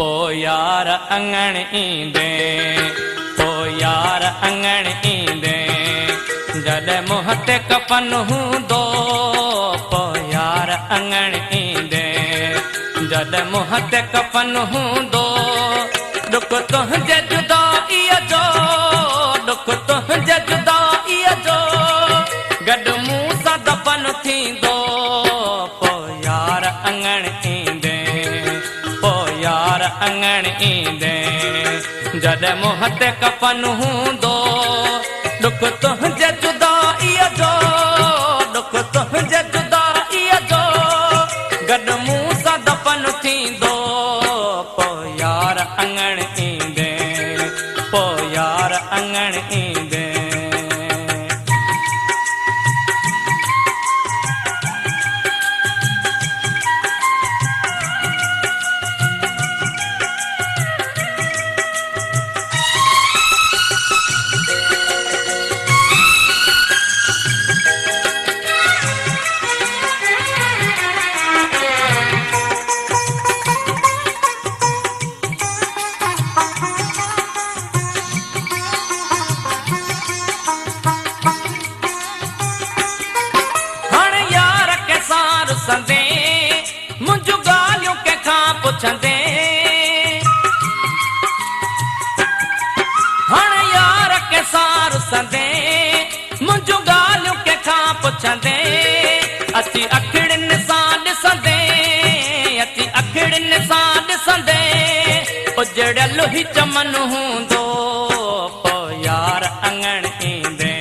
पो यार अंगण ईंदे, पो यार अंगण ईंदे, जॾहिं मुंहं ते कफन हूंदो, पो यार अंगण ईंदे, जॾहिं मुंहं ते कफन हूंदो, दुख तुंहिंजे जुदाईअ जो, दुख तुंहिंजे जुदाईअ जो, गॾु मूं सां दफ़न थींदो, पो यार अंगण ईंदे, पो यार अंगण ईंदे, जॾहिं मुंहं ते कफन हूंदो, दुख तुंहिंजे जुदाईअ जो, दुख तुंहिंजे जुदाईअ जो, गॾु मूं सां दफ़न थींदो, पो यार अंगण ईंदे, पो यार अंगण ईंदे। मुंहिंजूं ॻाल्हियूं कंहिंखां पुछंदे, हाणे यार कंहिंसां रुसंदे, मुंहिंजूं ॻाल्हियूं कंहिंखां पुछंदे, अची अखिड़ियुनि सां ॾिसंदे, अची अखिड़ियुनि सां ॾिसंदे, उजड़ियल ई चमन हूंदो, पो यार अंगण ईंदे,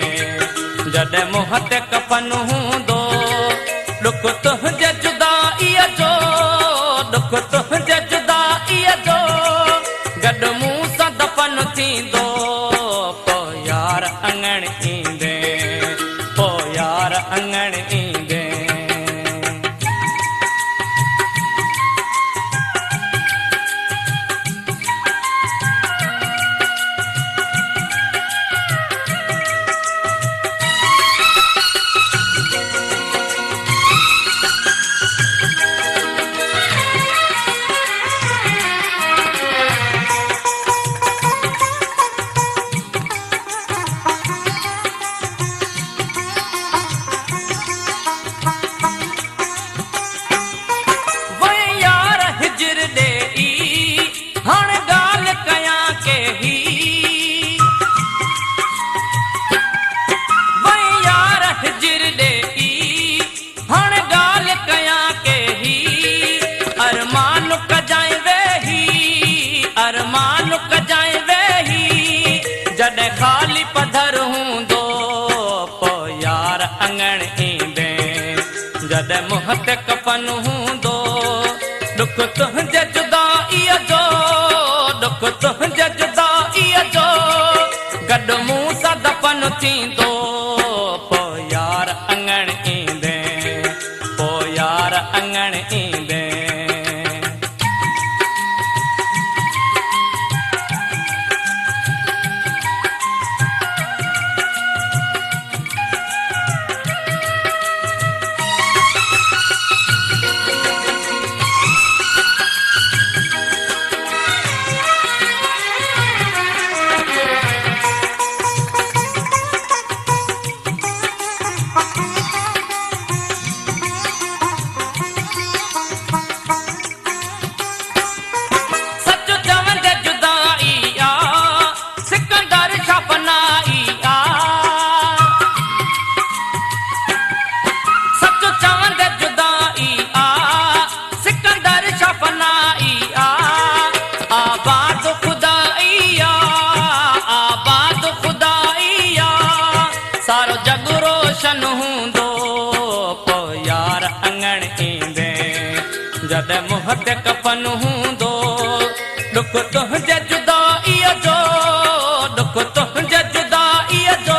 जॾहिं मुंहं ते कफन हूंदो, दुख तुंहिंजे जुदाईअ जो, दुख तुंहिंजे जुदाईअ जो, गॾु मूं सां दफ़न थींदो, पो यार अंगण ईंदे, पो यार अंगण ईंदे। अरमान कजाए वेही, जॾहिं ख़ाली पधर हूंदो, पो यार अंगण ईंदे, जॾहिं मुंहं ते कफन हूंदो, दुख तुंहिंजे जुदाईअ जो, दुख तुंहिंजे जुदाईअ जो, गॾु मूं सां दफ़न थींदो, पो यार अंगण ईंदे, पो यार अंगण ईंदे। सारो जग रोशन हूंदो, पो यार अंगण ईंदे, जॾहिं मुंहं ते कफन हूंदो, दुख तुंहिंजे जुदाईअ जो, दुख तुंहिंजे जुदाईअ जो,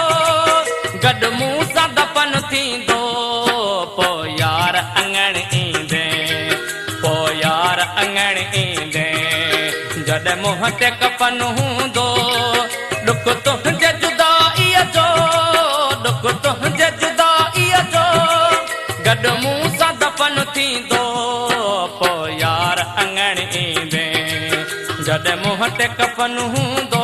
गॾु मूं सां दफ़न थींदो, पो यार अंगण ईंदे, पो यार अंगण ईंदे, जॾहिं मुंहं ते कफन हूंदो, दुख तुंहिंजे जुदाईअ जो, दुख तुंहिंजे जुदाईअ जो, गॾु मूं सां दफ़न थींदो, पो यार अंगण ईंदे। जॾहिं मूं वटि कफन हूंदो